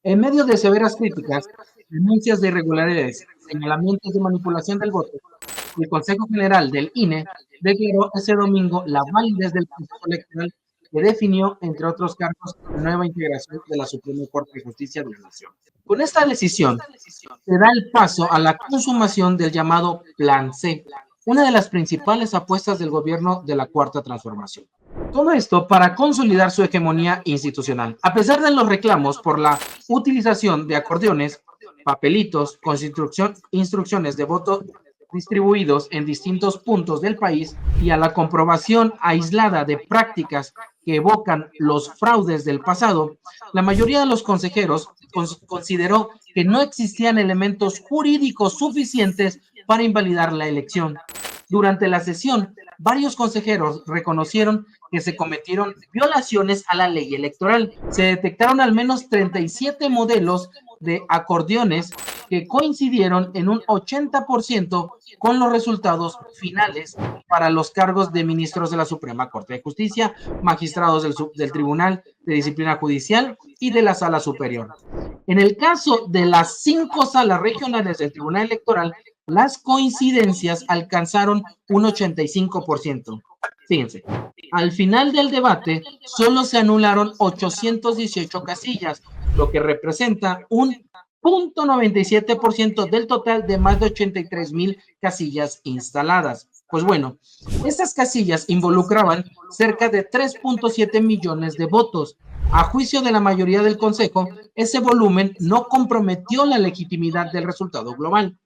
En medio de severas críticas, denuncias de irregularidades, señalamientos de manipulación del voto, el Consejo General del INE declaró ese domingo la validez del proceso electoral que definió, entre otros cargos, la nueva integración de la Suprema Corte de Justicia de la Nación. Con esta decisión, se da el paso a la consumación del llamado Plan C, una de las principales apuestas del gobierno de la Cuarta Transformación. Todo esto para consolidar su hegemonía institucional. A pesar de los reclamos por la utilización de acordeones, papelitos con instrucciones de voto distribuidos en distintos puntos del país y a la comprobación aislada de prácticas que evocan los fraudes del pasado, la mayoría de los consejeros consideró que no existían elementos jurídicos suficientes para invalidar la elección. Durante la sesión, varios consejeros reconocieron que se cometieron violaciones a la ley electoral. Se detectaron al menos 37 modelos de acordeones que coincidieron en un 80% con los resultados finales para los cargos de ministros de la Suprema Corte de Justicia, magistrados del Tribunal de Disciplina Judicial y de la Sala Superior. En el caso de las 5 salas regionales del Tribunal Electoral, las coincidencias alcanzaron un 85%. Fíjense, al final del debate solo se anularon 818 casillas, lo que representa un 0.97% del total de más de 83,000 casillas instaladas. Pues bueno, estas casillas involucraban cerca de 3.7 millones de votos. A juicio de la mayoría del Consejo, ese volumen no comprometió la legitimidad del resultado global.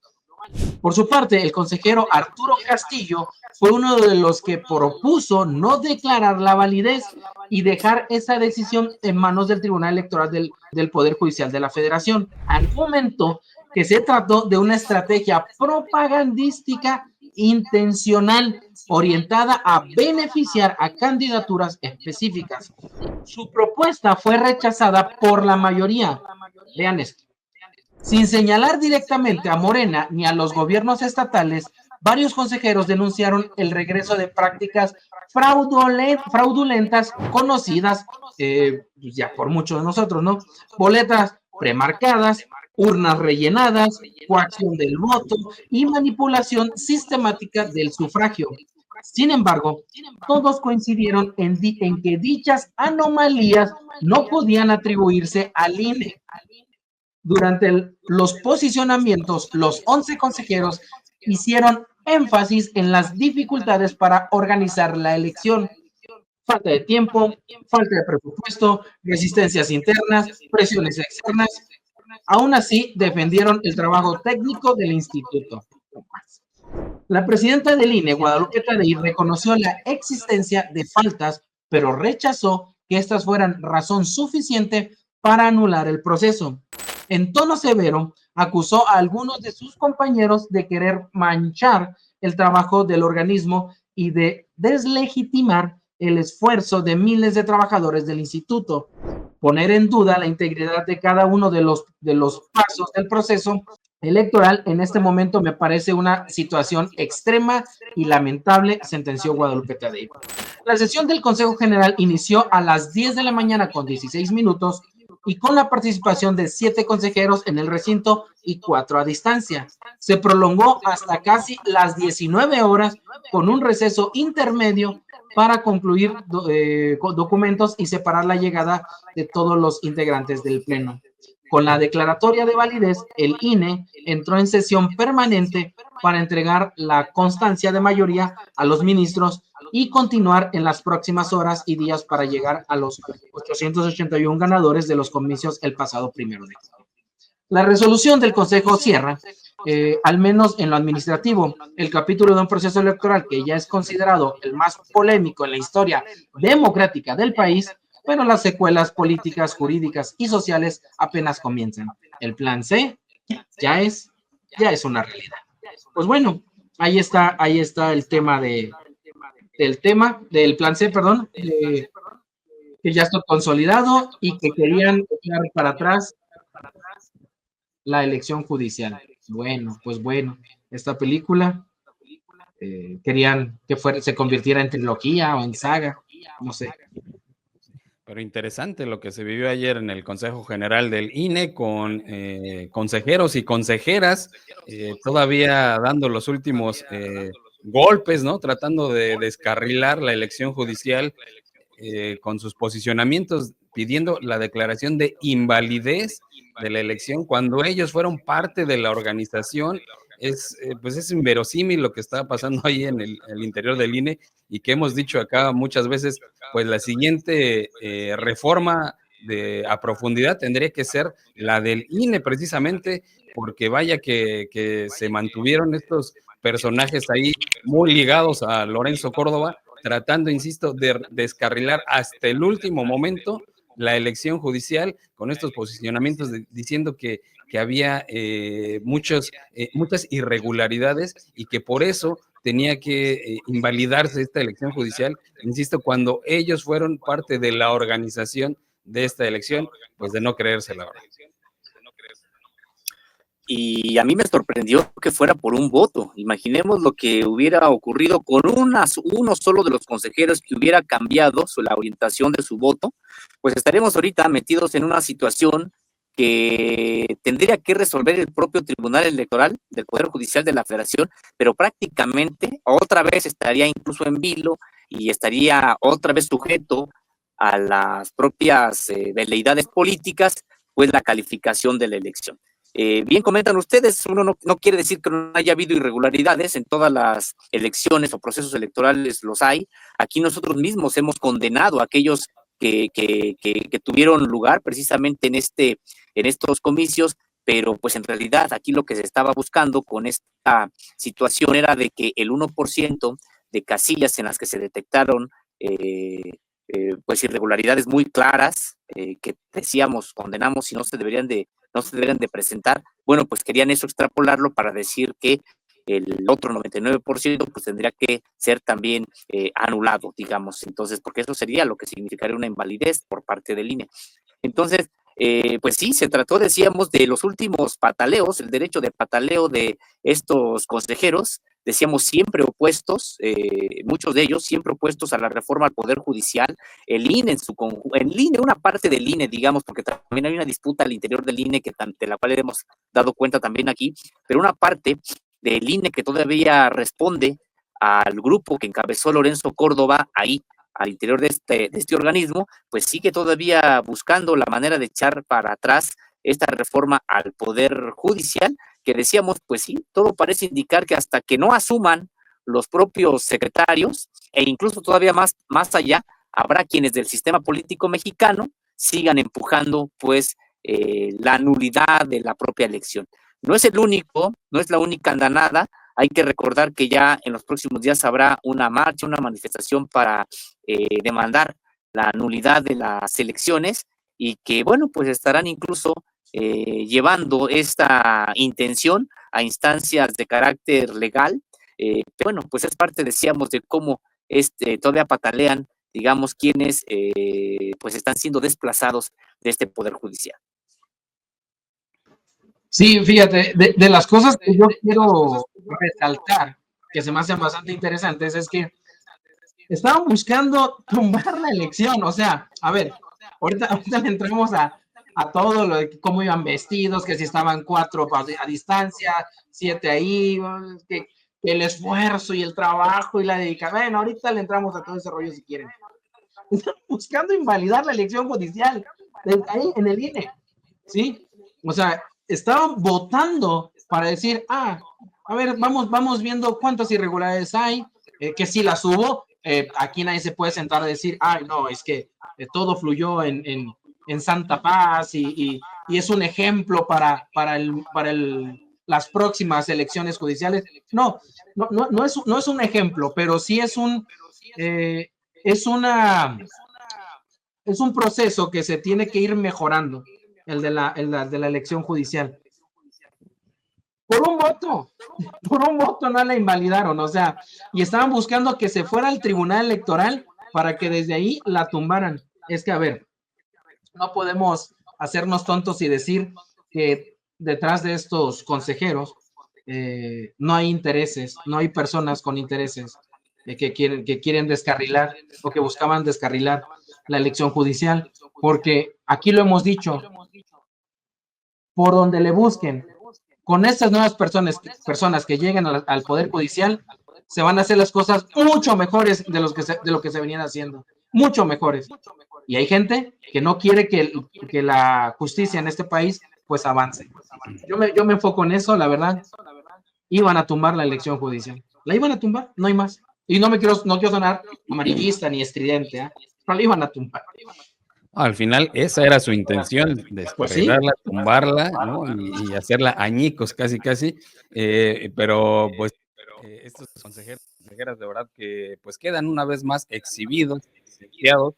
Por su parte, el consejero Arturo Castillo fue uno de los que propuso no declarar la validez y dejar esa decisión en manos del Tribunal Electoral del Poder Judicial de la Federación. Argumentó que se trató de una estrategia propagandística intencional orientada a beneficiar a candidaturas específicas. Su propuesta fue rechazada por la mayoría. Vean esto. Sin señalar directamente a Morena ni a los gobiernos estatales, varios consejeros denunciaron el regreso de prácticas fraudulentas conocidas ya por muchos de nosotros, ¿no? Boletas premarcadas, urnas rellenadas, coacción del voto y manipulación sistemática del sufragio. Sin embargo, todos coincidieron en que dichas anomalías no podían atribuirse al INE. Durante los posicionamientos, los 11 consejeros hicieron énfasis en las dificultades para organizar la elección. Falta de tiempo, falta de presupuesto, resistencias internas, presiones externas. Aún así, defendieron el trabajo técnico del instituto. La presidenta del INE, Guadalupe Tadei, reconoció la existencia de faltas, pero rechazó que estas fueran razón suficiente para anular el proceso. En tono severo, acusó a algunos de sus compañeros de querer manchar el trabajo del organismo y de deslegitimar el esfuerzo de miles de trabajadores del instituto, poner en duda la integridad de cada uno de los pasos del proceso electoral. En este momento me parece una situación extrema y lamentable, sentenció Guadalupe Tadei. La sesión del Consejo General inició a las 10 de la mañana con 16 minutos y con la participación de 7 consejeros en el recinto y 4 a distancia. Se prolongó hasta casi las 19 horas con un receso intermedio para concluir documentos y separar la llegada de todos los integrantes del Pleno. Con la declaratoria de validez, el INE entró en sesión permanente para entregar la constancia de mayoría a los ministros y continuar en las próximas horas y días para llegar a los 881 ganadores de los comicios el pasado 1 de julio. La resolución del Consejo cierra, al menos en lo administrativo, el capítulo de un proceso electoral que ya es considerado el más polémico en la historia democrática del país, pero las secuelas políticas, jurídicas y sociales apenas comienzan. El plan C ya es una realidad. Pues bueno, ahí está el tema del plan C, perdón, que ya está consolidado y que querían echar para atrás la elección judicial. Bueno, pues bueno, esta película querían que se convirtiera en trilogía o en saga, no sé. Pero interesante lo que se vivió ayer en el Consejo General del INE con consejeros y consejeras todavía dando los últimos golpes, ¿no? Tratando de descarrilar la elección judicial con sus posicionamientos, pidiendo la declaración de invalidez de la elección cuando ellos fueron parte de la organización. Pues es inverosímil lo que está pasando ahí en el interior del INE y que hemos dicho acá muchas veces, pues la siguiente reforma a profundidad tendría que ser la del INE precisamente, porque vaya que se mantuvieron estos personajes ahí muy ligados a Lorenzo Córdoba, tratando, insisto, de descarrilar hasta el último momento la elección judicial con estos posicionamientos diciendo que había muchas irregularidades y que por eso tenía que invalidarse esta elección judicial, insisto, cuando ellos fueron parte de la organización de esta elección, pues de no creerse la verdad. Y a mí me sorprendió que fuera por un voto. Imaginemos lo que hubiera ocurrido con uno solo de los consejeros que hubiera cambiado la orientación de su voto, pues estaremos ahorita metidos en una situación que tendría que resolver el propio Tribunal Electoral del Poder Judicial de la Federación, pero prácticamente otra vez estaría incluso en vilo y estaría otra vez sujeto a las propias veleidades políticas, pues la calificación de la elección. Bien comentan ustedes, uno no quiere decir que no haya habido irregularidades, en todas las elecciones o procesos electorales los hay. Aquí nosotros mismos hemos condenado a aquellos que tuvieron lugar precisamente en estos comicios, pero pues en realidad aquí lo que se estaba buscando con esta situación era de que el 1% de casillas en las que se detectaron pues irregularidades muy claras que decíamos, condenamos y no se deberían de presentar, bueno, pues querían eso extrapolarlo para decir que el otro 99% pues tendría que ser también anulado, digamos, entonces, porque eso sería lo que significaría una invalidez por parte del INE. Entonces, pues sí, se trató, decíamos, de los últimos pataleos, el derecho de pataleo de estos consejeros, decíamos, siempre opuestos, muchos de ellos siempre opuestos a la reforma al Poder Judicial, el INE en su conjunto, el INE, una parte del INE, digamos, porque también hay una disputa al interior del INE de la cual hemos dado cuenta también aquí, pero una parte del INE que todavía responde al grupo que encabezó Lorenzo Córdoba ahí, al interior de este organismo, pues sigue todavía buscando la manera de echar para atrás esta reforma al Poder Judicial, que decíamos, pues sí, todo parece indicar que hasta que no asuman los propios secretarios, e incluso todavía más allá, habrá quienes del sistema político mexicano sigan empujando, pues, la nulidad de la propia elección. No es la única andanada. Hay que recordar que ya en los próximos días habrá una marcha, una manifestación para demandar la nulidad de las elecciones y que, bueno, pues estarán incluso llevando esta intención a instancias de carácter legal. Bueno, pues es parte, decíamos, de cómo todavía patalean, digamos, quienes pues están siendo desplazados de este Poder Judicial. Sí, fíjate, de las cosas que yo quiero resaltar, que se me hacen bastante interesantes, es que estaban buscando tumbar la elección. O sea, a ver, ahorita le entramos a todo lo de cómo iban vestidos, que si estaban 4 a distancia, 7 ahí, que el esfuerzo y el trabajo y la dedicación. Bueno, ahorita le entramos a todo ese rollo si quieren. Están buscando invalidar la elección judicial ahí en el INE, ¿sí? O sea, estaban votando para decir, a ver, vamos viendo cuántas irregularidades hay, que si las hubo, aquí nadie se puede sentar a decir, ay, no, es que todo fluyó en santa paz y es un ejemplo para las próximas elecciones judiciales. No es un ejemplo, pero sí es un proceso que se tiene que ir mejorando, el de la elección judicial. Por un voto no la invalidaron, o sea, y estaban buscando que se fuera al Tribunal Electoral para que desde ahí la tumbaran. Es que, a ver, no podemos hacernos tontos y decir que detrás de estos consejeros no hay intereses, no hay personas con intereses que quieren descarrilar o que buscaban descarrilar la elección judicial, porque aquí lo hemos dicho, por donde le busquen, con estas nuevas personas que lleguen al Poder Judicial, se van a hacer las cosas mucho mejores de lo que se venían haciendo, mucho mejores. Y hay gente que no quiere que la justicia en este país pues avance. Yo me enfoco en eso, la verdad. Iban a tumbar la elección judicial. La iban a tumbar, no hay más. Y no quiero sonar amarillista ni estridente, ¿eh? Pero la iban a tumbar. Al final, esa era su intención, Pues sí. descarrilarla, tumbarla, ¿no? Y hacerla añicos casi, pero pues estos consejeras de verdad que pues quedan una vez más exhibidos, evidenciados,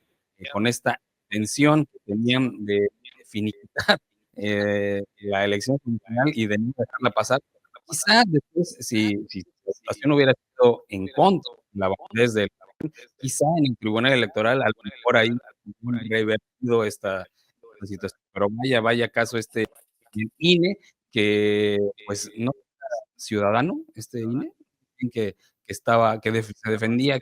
con esta intención que tenían de finiquitar la elección final y de no dejarla pasar. Quizás después, si la situación hubiera sido en contra de la validez del quizá en el Tribunal Electoral, a lo mejor ahí revertido esta situación, pero vaya caso el INE, que pues no era ciudadano, INE, se defendía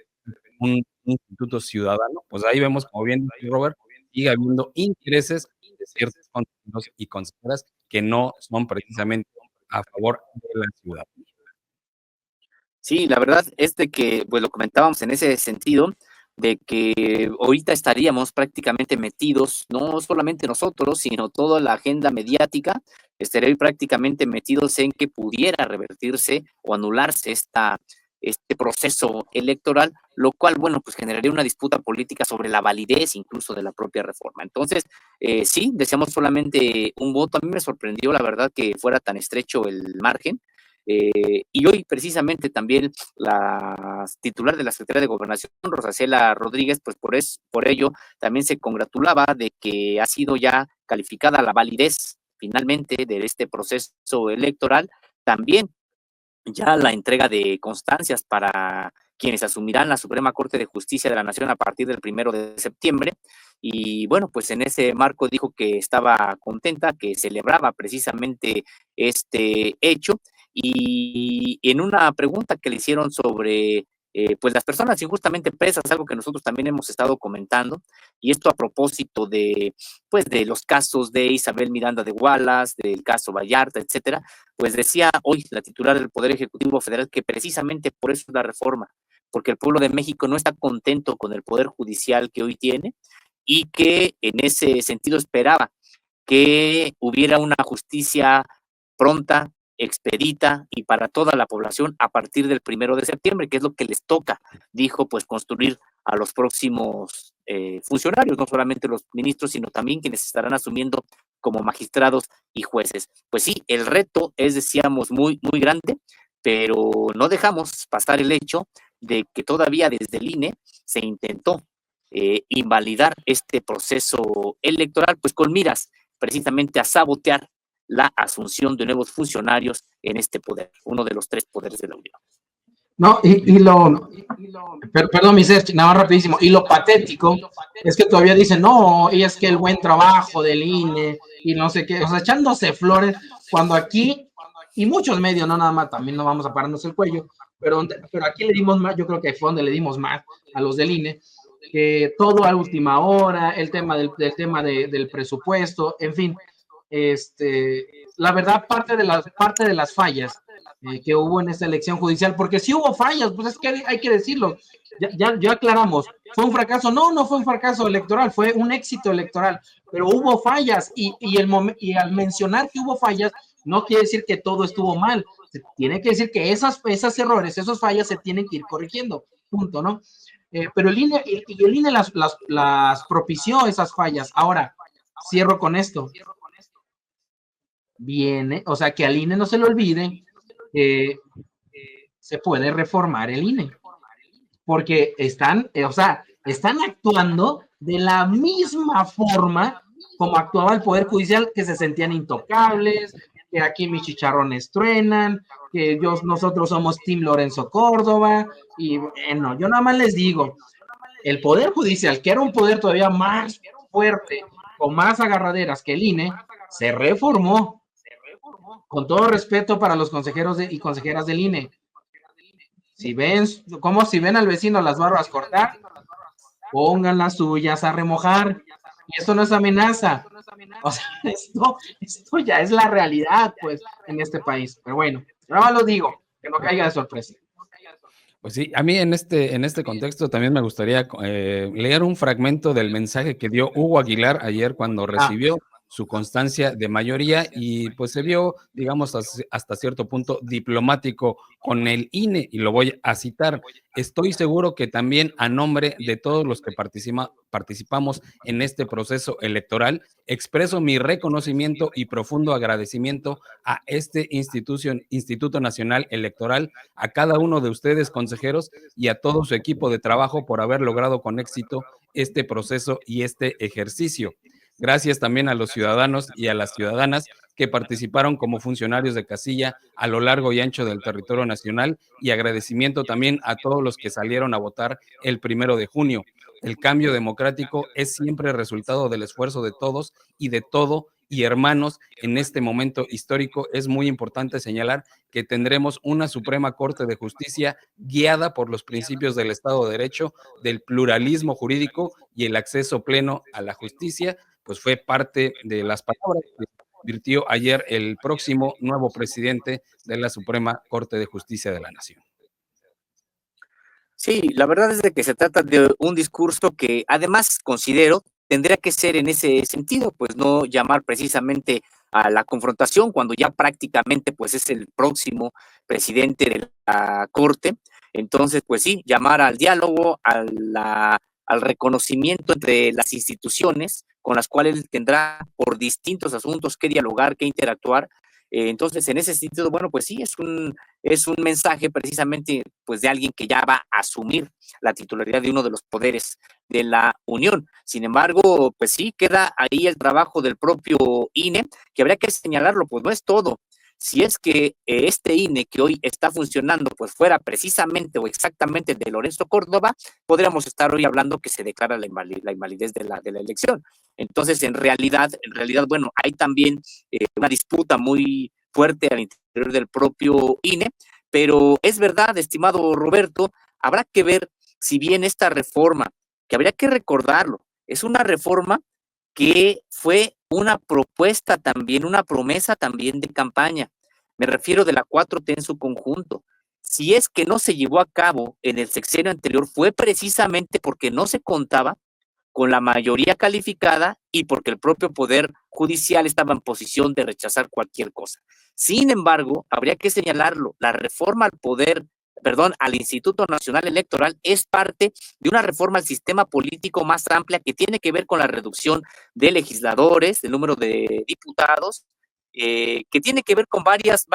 un instituto ciudadano, pues ahí vemos, como bien dice Robert, sigue habiendo intereses de ciertos consejeros y consejeras que no son precisamente a favor de la ciudadanía. Sí, la verdad es de que, pues lo comentábamos en ese sentido, de que ahorita estaríamos prácticamente metidos, no solamente nosotros, sino toda la agenda mediática, estaría prácticamente metidos en que pudiera revertirse o anularse este proceso electoral, lo cual, bueno, pues generaría una disputa política sobre la validez incluso de la propia reforma. Entonces, sí, deseamos solamente un voto. A mí me sorprendió, la verdad, que fuera tan estrecho el margen. Y hoy precisamente también la titular de la Secretaría de Gobernación, Rosa Isela Rodríguez, pues por ello también se congratulaba de que ha sido ya calificada la validez finalmente de este proceso electoral. También ya la entrega de constancias para quienes asumirán la Suprema Corte de Justicia de la Nación a partir del 1 de septiembre. Y bueno, pues en ese marco dijo que estaba contenta, que celebraba precisamente este hecho. Y en una pregunta que le hicieron sobre pues las personas injustamente presas, algo que nosotros también hemos estado comentando, y esto a propósito de pues de los casos de Isabel Miranda de Wallace, del caso Vallarta, etcétera, pues decía hoy la titular del Poder Ejecutivo Federal que precisamente por eso es la reforma, porque el pueblo de México no está contento con el Poder Judicial que hoy tiene y que en ese sentido esperaba que hubiera una justicia pronta, expedita y para toda la población a partir del 1 de septiembre, que es lo que les toca, dijo, pues construir a los próximos funcionarios, no solamente los ministros, sino también quienes estarán asumiendo como magistrados y jueces. Pues sí, el reto es, decíamos, muy, muy grande, pero no dejamos pasar el hecho de que todavía desde el INE se intentó invalidar este proceso electoral, pues con miras precisamente a sabotear la asunción de nuevos funcionarios en este poder, uno de los 3 poderes de la Unión. No, perdón, mi Sergio, nada más rapidísimo, y lo patético es que todavía dicen, no, y es que el buen trabajo del INE, y no sé qué, o sea, echándose flores, cuando aquí, y muchos medios, no nada más, también no vamos a pararnos el cuello, pero aquí le dimos más, yo creo que fue donde le dimos más a los del INE, que todo a última hora, el tema del presupuesto, en fin, la verdad, parte de las fallas que hubo en esta elección judicial, porque sí hubo fallas, pues es que hay que decirlo, ya aclaramos, ¿fue un fracaso? No fue un fracaso electoral, fue un éxito electoral, pero hubo fallas y al mencionar que hubo fallas, no quiere decir que todo estuvo mal, tiene que decir que esos errores, esas fallas se tienen que ir corrigiendo, punto, ¿no? Pero el INE las propició esas fallas. Ahora, cierro con esto. Viene, o sea, que al INE no se le olvide que se puede reformar el INE, porque están actuando de la misma forma como actuaba el Poder Judicial, que se sentían intocables, que aquí mis chicharrones truenan, que nosotros somos Team Lorenzo Córdoba, y bueno, yo nada más les digo, el Poder Judicial, que era un poder todavía más fuerte, con más agarraderas que el INE, se reformó. Con todo respeto para los consejeros y consejeras del INE. Si ven al vecino las barbas cortar, pongan las suyas a remojar. Y esto no es amenaza. O sea, esto ya es la realidad, pues, en este país. Pero bueno, nada más lo digo, que no caiga de sorpresa. Pues sí, a mí en este contexto también me gustaría leer un fragmento del mensaje que dio Hugo Aguilar ayer cuando recibió su constancia de mayoría y pues se vio, digamos, hasta cierto punto diplomático con el INE y lo voy a citar. Estoy seguro que también a nombre de todos los que participamos en este proceso electoral, expreso mi reconocimiento y profundo agradecimiento a este Instituto Nacional Electoral, a cada uno de ustedes, consejeros, y a todo su equipo de trabajo por haber logrado con éxito este proceso y este ejercicio. Gracias también a los ciudadanos y a las ciudadanas que participaron como funcionarios de casilla a lo largo y ancho del territorio nacional y agradecimiento también a todos los que salieron a votar el 1 de junio. El cambio democrático es siempre resultado del esfuerzo de todos y de todo, y hermanos, en este momento histórico es muy importante señalar que tendremos una Suprema Corte de Justicia guiada por los principios del Estado de Derecho, del pluralismo jurídico y el acceso pleno a la justicia, pues fue parte de las palabras que virtió ayer el próximo nuevo presidente de la Suprema Corte de Justicia de la Nación. Sí, la verdad es de que se trata de un discurso que además considero tendría que ser en ese sentido, pues no llamar precisamente a la confrontación cuando ya prácticamente pues es el próximo presidente de la Corte. Entonces, pues sí, llamar al diálogo, al reconocimiento entre las instituciones con las cuales tendrá por distintos asuntos que dialogar, que interactuar. Entonces, en ese sentido, bueno, pues sí, es un mensaje precisamente pues de alguien que ya va a asumir la titularidad de uno de los poderes de la Unión. Sin embargo, pues sí, queda ahí el trabajo del propio INE, que habría que señalarlo, pues no es todo. Si es que este INE que hoy está funcionando, pues fuera precisamente o exactamente de Lorenzo Córdoba, podríamos estar hoy hablando que se declara la invalidez de la elección. Entonces, en realidad, bueno, hay también una disputa muy fuerte al interior del propio INE, pero es verdad, estimado Roberto, habrá que ver si bien esta reforma, que habría que recordarlo, es una reforma que fue una propuesta también, una promesa también de campaña. Me refiero de la 4T en su conjunto. Si es que no se llevó a cabo en el sexenio anterior, fue precisamente porque no se contaba con la mayoría calificada y porque el propio Poder Judicial estaba en posición de rechazar cualquier cosa. Sin embargo, habría que señalarlo, la reforma al Instituto Nacional Electoral es parte de una reforma al sistema político más amplia que tiene que ver con la reducción de legisladores, del número de diputados, que tiene que ver con varios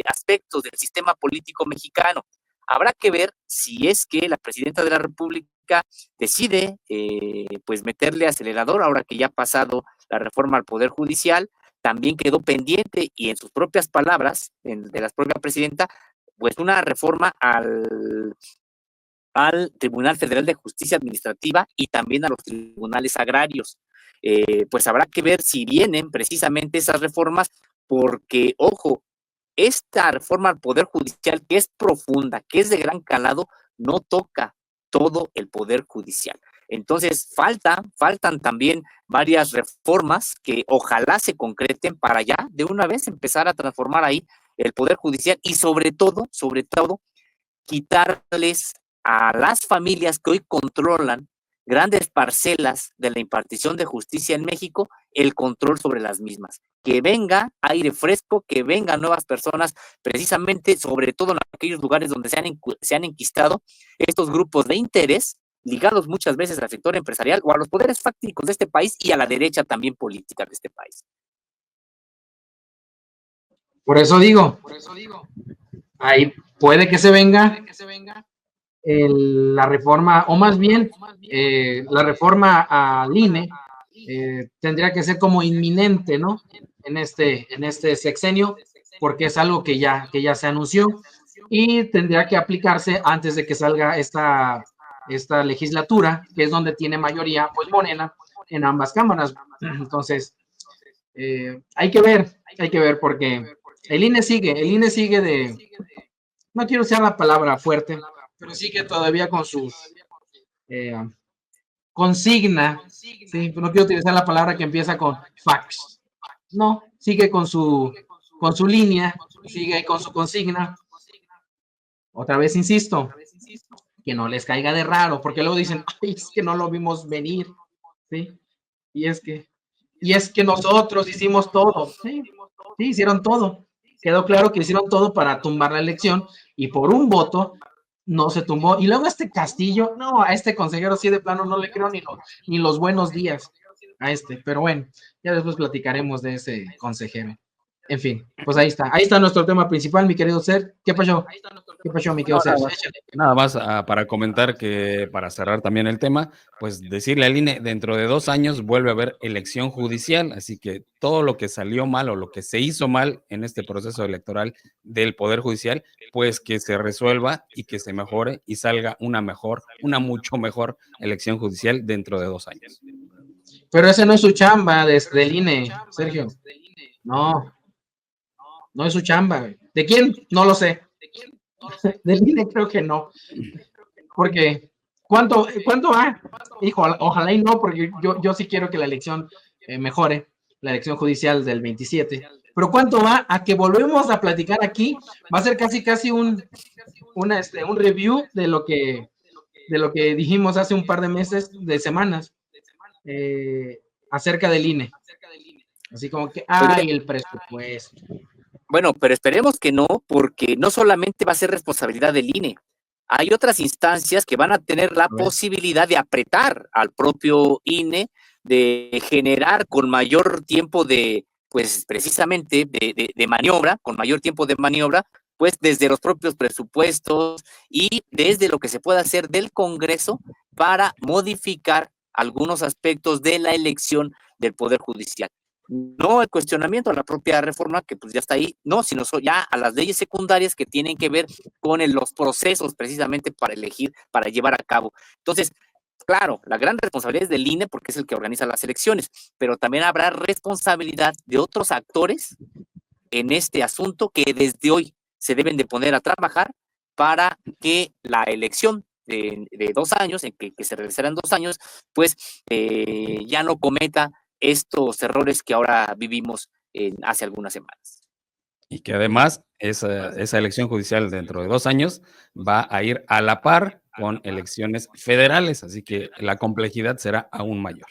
aspectos del sistema político mexicano. Habrá que ver si es que la presidenta de la República decide pues meterle acelerador ahora que ya ha pasado la reforma al Poder Judicial. También quedó pendiente y en sus propias palabras, de la propia presidenta, pues una reforma al Tribunal Federal de Justicia Administrativa y también a los tribunales agrarios. Pues habrá que ver si vienen precisamente esas reformas, porque, ojo, esta reforma al Poder Judicial, que es profunda, que es de gran calado, no toca todo el Poder Judicial. Entonces, faltan también varias reformas que ojalá se concreten para ya de una vez empezar a transformar ahí el Poder Judicial y sobre todo, quitarles a las familias que hoy controlan grandes parcelas de la impartición de justicia en México, el control sobre las mismas. Que venga aire fresco, que vengan nuevas personas, precisamente, sobre todo en aquellos lugares donde se han enquistado estos grupos de interés, ligados muchas veces al sector empresarial o a los poderes fácticos de este país y a la derecha también política de este país. Por eso digo, ahí puede que se venga la reforma, o más bien la reforma al INE tendría que ser como inminente, ¿no? En este sexenio, porque es algo que ya se anunció y tendría que aplicarse antes de que salga esta legislatura, que es donde tiene mayoría, pues Morena, en ambas cámaras. Entonces, hay que ver, porque el INE sigue no quiero usar la palabra fuerte, pero sigue todavía con sus consigna, ¿sí? No quiero utilizar la palabra que empieza con fax. No, sigue con su línea, sigue con su consigna. Otra vez insisto, que no les caiga de raro, porque luego dicen, ay, es que no lo vimos venir, ¿sí? Y es que nosotros hicimos todo, ¿sí? Sí, hicieron todo. Quedó claro que hicieron todo para tumbar la elección y por un voto no se tumbó. Y luego este Castillo, no, a este consejero sí de plano no le creo ni los buenos días a este, pero bueno, ya después platicaremos de ese consejero. En fin, pues ahí está nuestro tema principal, mi querido Ser. ¿Qué pasó? ¿Qué pasó, mi querido Ser? Nada más para comentar que, para cerrar también el tema, pues decirle al INE, dentro de 2 años vuelve a haber elección judicial, así que todo lo que salió mal o lo que se hizo mal en este proceso electoral del Poder Judicial, pues que se resuelva y que se mejore y salga una mucho mejor elección judicial dentro de 2 años. Pero ese no es su chamba desde el INE, Sergio. No es su chamba. ¿De quién? No lo sé. Del INE creo que no. Porque, ¿cuánto va? Hijo, ojalá y no, porque yo sí quiero que la elección mejore, la elección judicial del 27. Pero ¿cuánto va a que volvemos a platicar aquí? Va a ser casi un review de lo que dijimos hace un par de meses, de semanas, acerca del INE. Así como que, ¡ay, el presupuesto! Bueno, pero esperemos que no, porque no solamente va a ser responsabilidad del INE. Hay otras instancias que van a tener la posibilidad de apretar al propio INE, de generar con mayor tiempo de, pues precisamente, de maniobra, con mayor tiempo de maniobra, pues desde los propios presupuestos y desde lo que se pueda hacer del Congreso para modificar algunos aspectos de la elección del Poder Judicial. No el cuestionamiento a la propia reforma, que pues ya está ahí, no, sino ya a las leyes secundarias que tienen que ver con los procesos precisamente para elegir, para llevar a cabo. Entonces, claro, la gran responsabilidad es del INE porque es el que organiza las elecciones, pero también habrá responsabilidad de otros actores en este asunto que desde hoy se deben de poner a trabajar para que la elección de 2 años, en que se realizará en 2 años, pues ya no cometa estos errores que ahora vivimos hace algunas semanas. Y que además esa elección judicial dentro de 2 años va a ir a la par con elecciones federales, así que la complejidad será aún mayor.